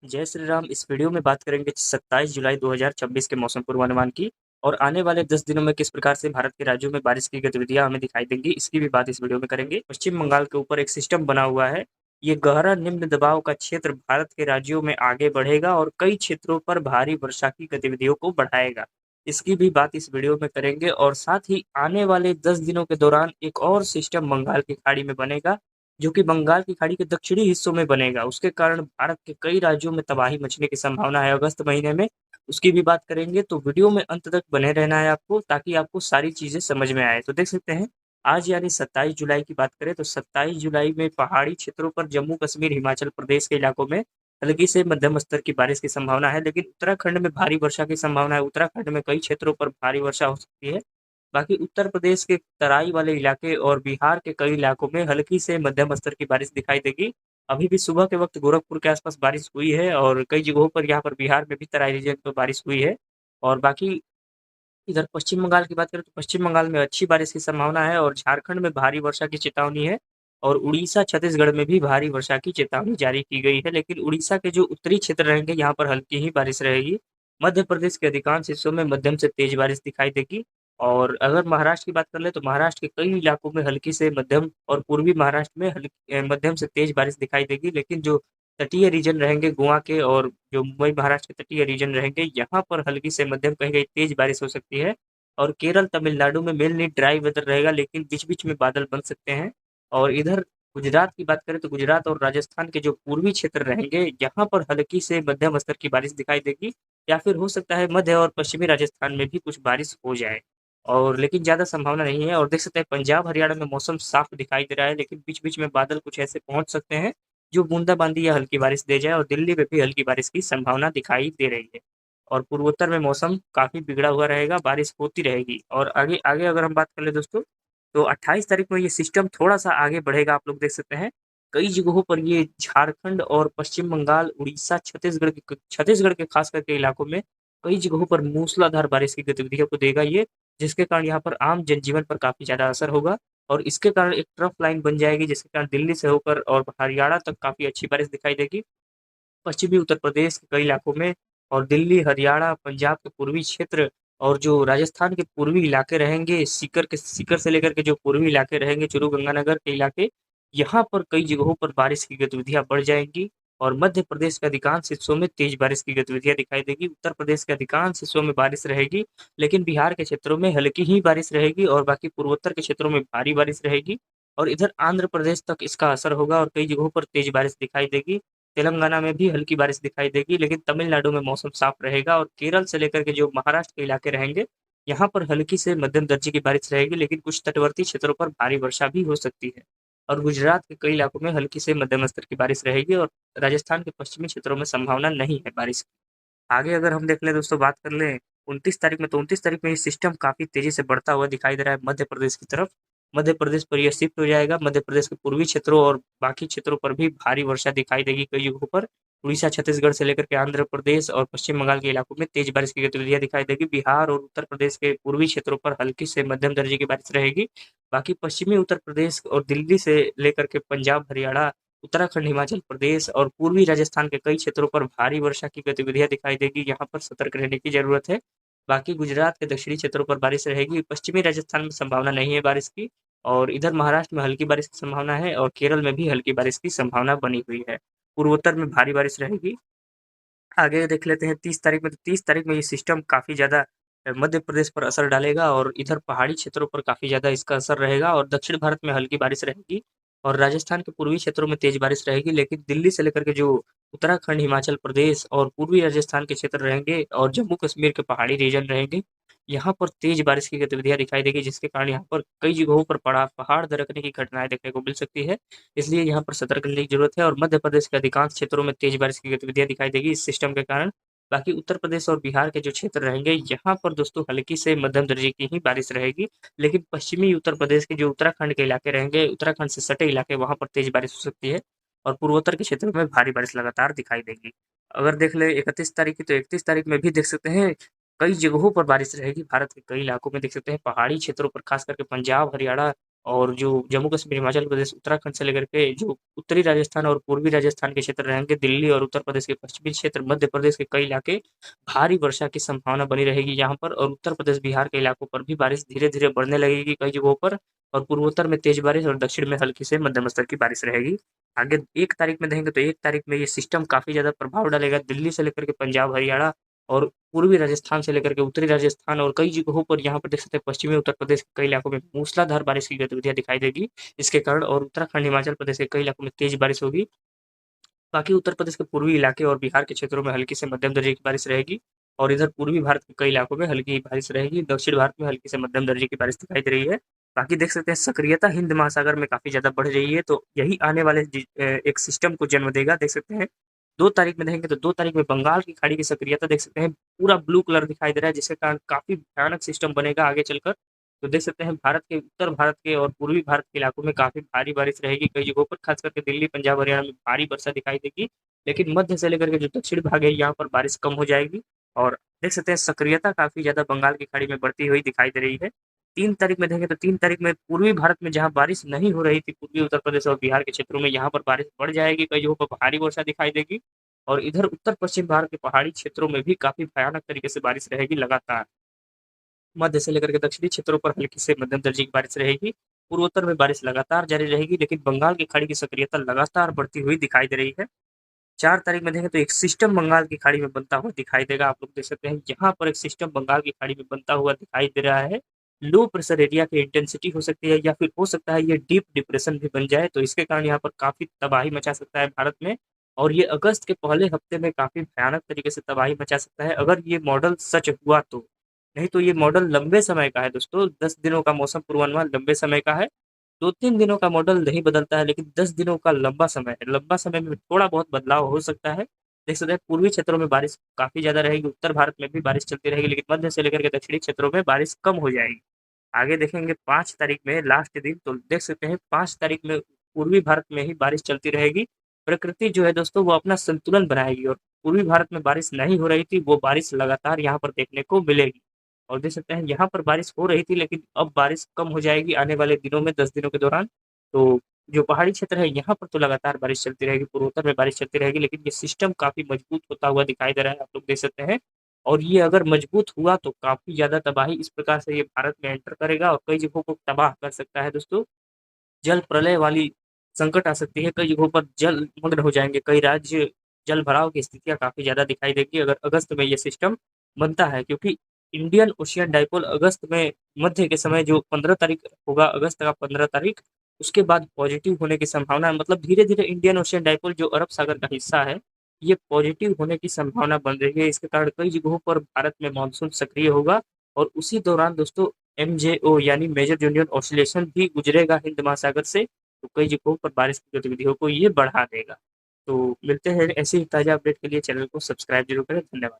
जय श्री राम। इस वीडियो में बात करेंगे 27 जुलाई 2026 के मौसम पूर्वानुमान की और आने वाले 10 दिनों में किस प्रकार से भारत के राज्यों में बारिश की गतिविधियां हमें दिखाई देंगी, इसकी भी बात इस वीडियो में करेंगे। पश्चिम बंगाल के ऊपर एक सिस्टम बना हुआ है। ये गहरा निम्न दबाव का क्षेत्र भारत के राज्यों में आगे बढ़ेगा और कई क्षेत्रों पर भारी वर्षा की गतिविधियों को बढ़ाएगा। इसकी भी बात इस वीडियो में करेंगे और साथ ही आने वाले 10 दिनों के दौरान एक और सिस्टम बंगाल की खाड़ी में बनेगा, जो कि बंगाल की खाड़ी के दक्षिणी हिस्सों में बनेगा। उसके कारण भारत के कई राज्यों में तबाही मचने की संभावना है अगस्त महीने में। उसकी भी बात करेंगे, तो वीडियो में अंत तक बने रहना है आपको, ताकि आपको सारी चीज़ें समझ में आए। तो देख सकते हैं, आज यानी 27 जुलाई की बात करें तो 27 जुलाई में पहाड़ी क्षेत्रों पर जम्मू कश्मीर, हिमाचल प्रदेश के इलाकों में हल्की से मध्यम स्तर की बारिश की संभावना है, लेकिन उत्तराखंड में भारी वर्षा की संभावना है। उत्तराखंड में कई क्षेत्रों पर भारी वर्षा हो सकती है। बाकी उत्तर प्रदेश के तराई वाले इलाके और बिहार के कई इलाकों में हल्की से मध्यम स्तर की बारिश दिखाई देगी। अभी भी सुबह के वक्त गोरखपुर के आसपास बारिश हुई है और कई जगहों पर यहाँ पर बिहार में भी तराई रीजन पर बारिश हुई है। और बाकी इधर पश्चिम बंगाल की बात करें तो पश्चिम बंगाल में अच्छी बारिश की संभावना है और झारखंड में भारी वर्षा की चेतावनी है। और उड़ीसा, छत्तीसगढ़ में भी भारी वर्षा की चेतावनी जारी की गई है, लेकिन उड़ीसा के जो उत्तरी क्षेत्र रहेंगे यहाँ पर हल्की ही बारिश रहेगी। मध्य प्रदेश के अधिकांश हिस्सों में मध्यम से तेज बारिश दिखाई देगी। और अगर महाराष्ट्र की बात कर ले तो महाराष्ट्र के कई इलाकों में हल्की से मध्यम और पूर्वी महाराष्ट्र में हल्की मध्यम से तेज बारिश दिखाई देगी, लेकिन जो तटीय रीजन रहेंगे गोवा के और जो मुंबई महाराष्ट्र के तटीय रीजन रहेंगे, यहाँ पर हल्की से मध्यम कहीं कहीं तेज बारिश हो सकती है। और केरल, तमिलनाडु में मेनली ड्राई वेदर रहेगा, लेकिन बीच बीच में बादल बन सकते हैं। और इधर गुजरात की बात करें तो गुजरात और राजस्थान के जो पूर्वी क्षेत्र रहेंगे, यहाँ पर हल्की से मध्यम स्तर की बारिश दिखाई देगी, या फिर हो सकता है मध्य और पश्चिमी राजस्थान में भी कुछ बारिश हो जाए। और लेकिन ज़्यादा संभावना नहीं है। और देख सकते हैं पंजाब हरियाणा में मौसम साफ दिखाई दे रहा है, लेकिन बीच बीच में बादल कुछ ऐसे पहुंच सकते हैं जो बूंदाबांदी या हल्की बारिश दे जाए। और दिल्ली में भी हल्की बारिश की संभावना दिखाई दे रही है। और पूर्वोत्तर में मौसम काफ़ी बिगड़ा हुआ रहेगा, बारिश होती रहेगी। और आगे आगे अगर हम बात कर ले दोस्तों, तो 28 तारीख में ये सिस्टम थोड़ा-सा आगे बढ़ेगा, आप लोग देख सकते हैं। कई जगहों पर ये झारखंड और पश्चिम बंगाल, उड़ीसा, छत्तीसगढ़ के खास करके इलाकों में कई जगहों पर मूसलाधार बारिश की गतिविधियों को देगा ये, जिसके कारण यहाँ पर आम जनजीवन पर काफ़ी ज़्यादा असर होगा। और इसके कारण एक ट्रफ लाइन बन जाएगी, जिसके कारण दिल्ली से होकर और हरियाणा तक काफ़ी अच्छी बारिश दिखाई देगी। पश्चिमी उत्तर प्रदेश के कई इलाकों में और दिल्ली, हरियाणा, पंजाब के पूर्वी क्षेत्र और जो राजस्थान के पूर्वी इलाके रहेंगे, सीकर से लेकर के जो पूर्वी इलाके रहेंगे, चूरू गंगानगर के इलाके, यहाँ पर कई जगहों पर बारिश की गतिविधियां बढ़ जाएंगी। और मध्य प्रदेश के अधिकांश हिस्सों में तेज बारिश की गतिविधियां दिखाई देगी। उत्तर प्रदेश के अधिकांश हिस्सों में बारिश रहेगी, लेकिन बिहार के क्षेत्रों में हल्की ही बारिश रहेगी और बाकी पूर्वोत्तर के क्षेत्रों में भारी बारिश रहेगी। और इधर आंध्र प्रदेश तक इसका असर होगा और कई जगहों पर तेज बारिश दिखाई देगी। तेलंगाना में भी हल्की बारिश दिखाई देगी, लेकिन तमिलनाडु में मौसम साफ रहेगा। और केरल से लेकर के जो महाराष्ट्र के इलाके रहेंगे, यहाँ पर हल्की से मध्यम दर्जे की बारिश रहेगी, लेकिन कुछ तटवर्ती क्षेत्रों पर भारी वर्षा भी हो सकती है। और गुजरात के कई इलाकों में हल्की से मध्यम स्तर की बारिश रहेगी और राजस्थान के पश्चिमी क्षेत्रों में संभावना नहीं है बारिश की। आगे अगर हम देख लें दोस्तों, बात कर लें 29 तारीख में, तो 29 तारीख में ये सिस्टम काफ़ी तेज़ी से बढ़ता हुआ दिखाई दे रहा है मध्य प्रदेश की तरफ। मध्य प्रदेश पर यह शिफ्ट हो जाएगा। मध्य प्रदेश के पूर्वी क्षेत्रों और बाकी क्षेत्रों पर भी भारी वर्षा दिखाई देगी कई जगहों पर। उड़ीसा, छत्तीसगढ़ से लेकर के आंध्र प्रदेश और पश्चिम बंगाल के इलाकों में तेज बारिश की गतिविधियां दिखाई देगी। बिहार और उत्तर प्रदेश के पूर्वी क्षेत्रों पर हल्की से मध्यम दर्जे की बारिश रहेगी। बाकी पश्चिमी उत्तर प्रदेश और दिल्ली से लेकर के पंजाब, हरियाणा, उत्तराखंड, हिमाचल प्रदेश और पूर्वी राजस्थान के कई क्षेत्रों पर भारी वर्षा की गतिविधियां दिखाई देगी। यहाँ पर सतर्क रहने की जरूरत है। बाकी गुजरात के दक्षिणी क्षेत्रों पर बारिश रहेगी। पश्चिमी राजस्थान में संभावना नहीं है बारिश की। और इधर महाराष्ट्र में हल्की बारिश की संभावना है और केरल में भी हल्की बारिश की संभावना बनी हुई है। पूर्वोत्तर में भारी बारिश रहेगी। आगे देख लेते हैं 30 तारीख में, तो 30 तारीख में ये सिस्टम काफ़ी ज़्यादा मध्य प्रदेश पर असर डालेगा और इधर पहाड़ी क्षेत्रों पर काफ़ी ज़्यादा इसका असर रहेगा और दक्षिण भारत में हल्की बारिश रहेगी। और राजस्थान के पूर्वी क्षेत्रों में तेज बारिश रहेगी, लेकिन दिल्ली से लेकर के जो उत्तराखंड, हिमाचल प्रदेश और पूर्वी राजस्थान के क्षेत्र रहेंगे और जम्मू कश्मीर के पहाड़ी रीजन रहेंगे, यहाँ पर तेज बारिश की गतिविधियां दिखाई देगी, जिसके कारण यहाँ पर कई जगहों पर पहाड़ दरकने की घटनाएं देखने को मिल सकती है। इसलिए यहाँ पर सतर्क रहने की जरूरत है। और मध्य प्रदेश के अधिकांश क्षेत्रों में तेज बारिश की गतिविधियां दिखाई देगी इस सिस्टम के कारण। बाकी उत्तर प्रदेश और बिहार के जो क्षेत्र रहेंगे, यहाँ पर दोस्तों हल्की से मध्यम दर्जे की ही बारिश रहेगी, लेकिन पश्चिमी उत्तर प्रदेश के जो उत्तराखंड के इलाके रहेंगे, उत्तराखंड से सटे इलाके, वहाँ पर तेज बारिश हो सकती है। और पूर्वोत्तर के क्षेत्रों में भारी बारिश लगातार दिखाई देगी। अगर देख ले 31 तारीख की, तो 31 तारीख में भी देख सकते हैं कई जगहों पर बारिश रहेगी। भारत के कई इलाकों में देख सकते हैं, पहाड़ी क्षेत्रों पर खास करके पंजाब, हरियाणा और जो जम्मू कश्मीर, हिमाचल प्रदेश, उत्तराखंड से लेकर के जो उत्तरी राजस्थान और पूर्वी राजस्थान के क्षेत्र रहेंगे, दिल्ली और उत्तर प्रदेश के पश्चिमी क्षेत्र, मध्य प्रदेश के कई इलाके भारी वर्षा की संभावना बनी रहेगी यहाँ पर, और उत्तर प्रदेश, बिहार के इलाकों पर भी बारिश धीरे-धीरे बढ़ने लगेगी कई जगहों पर, और पूर्वोत्तर में तेज बारिश और दक्षिण में हल्की से मध्यम स्तर की बारिश रहेगी। आगे 1 तारीख में देखेंगे तो 1 तारीख में ये सिस्टम काफ़ी ज़्यादा प्रभाव डालेगा दिल्ली से लेकर के पंजाब, हरियाणा और पूर्वी राजस्थान से लेकर के उत्तरी राजस्थान, और कई जगहों पर यहाँ पर देख सकते हैं पश्चिमी उत्तर प्रदेश के कई इलाकों में मूसलाधार बारिश की गतिविधियाँ दिखाई देगी इसके कारण, और उत्तराखंड, हिमाचल प्रदेश के कई इलाकों में तेज बारिश होगी। बाकी उत्तर प्रदेश के पूर्वी इलाके और बिहार के क्षेत्रों में हल्की से मध्यम दर्जे की बारिश रहेगी, और इधर पूर्वी भारत के कई इलाकों में हल्की बारिश रहेगी, दक्षिण भारत में हल्की से मध्यम दर्जे की बारिश दिखाई दे रही है। बाकी देख सकते हैं सक्रियता हिंद महासागर में काफ़ी ज़्यादा बढ़ रही है, तो यही आने वाले एक सिस्टम को जन्म देगा। देख सकते हैं 2 तारीख में देखेंगे तो 2 तारीख में बंगाल की खाड़ी की सक्रियता देख सकते हैं पूरा ब्लू कलर दिखाई दे रहा है, जिसके कारण काफ़ी भयानक सिस्टम बनेगा आगे चलकर। तो देख सकते हैं भारत के उत्तर भारत के और पूर्वी भारत के इलाकों में काफ़ी भारी बारिश रहेगी कई जगहों पर, खास करके दिल्ली, पंजाब, हरियाणा में भारी वर्षा दिखाई देगी। लेकिन मध्य से लेकर के जो दक्षिण भाग है यहाँ पर बारिश कम हो जाएगी, और देख सकते हैं सक्रियता काफ़ी ज़्यादा बंगाल की खाड़ी में बढ़ती हुई दिखाई दे रही है। 3 तारीख में देखेंगे तो 3 तारीख में पूर्वी भारत में जहाँ बारिश नहीं हो रही थी, पूर्वी उत्तर प्रदेश और बिहार के क्षेत्रों में यहाँ पर बारिश बढ़ जाएगी, कई जगहों पर भारी वर्षा दिखाई देगी, और इधर उत्तर-पश्चिम भारत के पहाड़ी क्षेत्रों में भी काफ़ी भयानक तरीके से बारिश रहेगी लगातार। मध्य से लेकर के दक्षिणी क्षेत्रों पर हल्की से मध्यम दर्जे की बारिश रहेगी। पूर्वोत्तर में बारिश लगातार जारी रहेगी, लेकिन बंगाल की खाड़ी की सक्रियता लगातार बढ़ती हुई दिखाई दे रही है। 4 तारीख में देखें तो एक सिस्टम बंगाल की खाड़ी में बनता हुआ दिखाई देगा। आप लोग देख सकते हैं यहाँ पर एक सिस्टम बंगाल की खाड़ी में बनता हुआ दिखाई दे रहा है। लो प्रेशर एरिया की इंटेंसिटी हो सकती है, या फिर हो सकता है ये डीप डिप्रेशन भी बन जाए, तो इसके कारण यहाँ पर काफ़ी तबाही मचा सकता है भारत में, और ये अगस्त के पहले हफ्ते में काफ़ी भयानक तरीके से तबाही मचा सकता है अगर ये मॉडल सच हुआ तो। नहीं तो ये मॉडल लंबे समय का है दोस्तों, 10 दिनों का मौसम पूर्वानुमान लंबे समय का है। 2-3 दिनों का मॉडल नहीं बदलता है, लेकिन 10 दिनों का लंबा समय है। लंबा समय में थोड़ा बहुत बदलाव हो सकता है। देख सकते हैं पूर्वी क्षेत्रों में बारिश काफ़ी ज़्यादा रहेगी, उत्तर भारत में भी बारिश चलती रहेगी, लेकिन मध्य से लेकर के दक्षिणी क्षेत्रों में बारिश कम हो जाएगी। आगे देखेंगे 5 तारीख में लास्ट दिन, तो देख सकते हैं 5 तारीख में पूर्वी भारत में ही बारिश चलती रहेगी। प्रकृति जो है दोस्तों वो अपना संतुलन बनाएगी, और पूर्वी भारत में बारिश नहीं हो रही थी, वो बारिश लगातार यहाँ पर देखने को मिलेगी। और देख सकते हैं यहाँ पर बारिश हो रही थी, लेकिन अब बारिश कम हो जाएगी आने वाले दिनों में, 10 दिनों के दौरान। तो जो पहाड़ी क्षेत्र है यहाँ पर तो लगातार बारिश चलती रहेगी, पूर्वोत्तर में बारिश चलती रहेगी, लेकिन ये सिस्टम काफ़ी मजबूत होता हुआ दिखाई दे रहा है, आप लोग देख सकते हैं। और ये अगर मजबूत हुआ तो काफ़ी ज़्यादा तबाही इस प्रकार से ये भारत में एंटर करेगा, और कई जगहों को तबाह कर सकता है दोस्तों। जल प्रलय वाली संकट आ सकती है, कई जगहों पर जलमग्न हो जाएँगे, कई राज्य जल भराव की स्थितियाँ काफ़ी ज़्यादा दिखाई देगी अगर अगस्त में ये सिस्टम बनता है, क्योंकि इंडियन ओशियन डाइपोल अगस्त में मध्य के समय जो 15 तारीख होगा, अगस्त का 15 तारीख, उसके बाद पॉजिटिव होने की संभावना है। मतलब धीरे-धीरे इंडियन ओशियन डाइपोल जो अरब सागर का हिस्सा है, ये पॉजिटिव होने की संभावना बन रही है। इसके कारण कई जगहों पर भारत में मानसून सक्रिय होगा, और उसी दौरान दोस्तों एमजेओ यानी मेजर यूनियन ऑसिलेशन भी गुजरेगा हिंद महासागर से, तो कई जगहों पर बारिश की गतिविधियों को ये बढ़ा देगा। तो मिलते हैं ऐसे ही ताज़ा अपडेट के लिए, चैनल को सब्सक्राइब जरूर करें। धन्यवाद।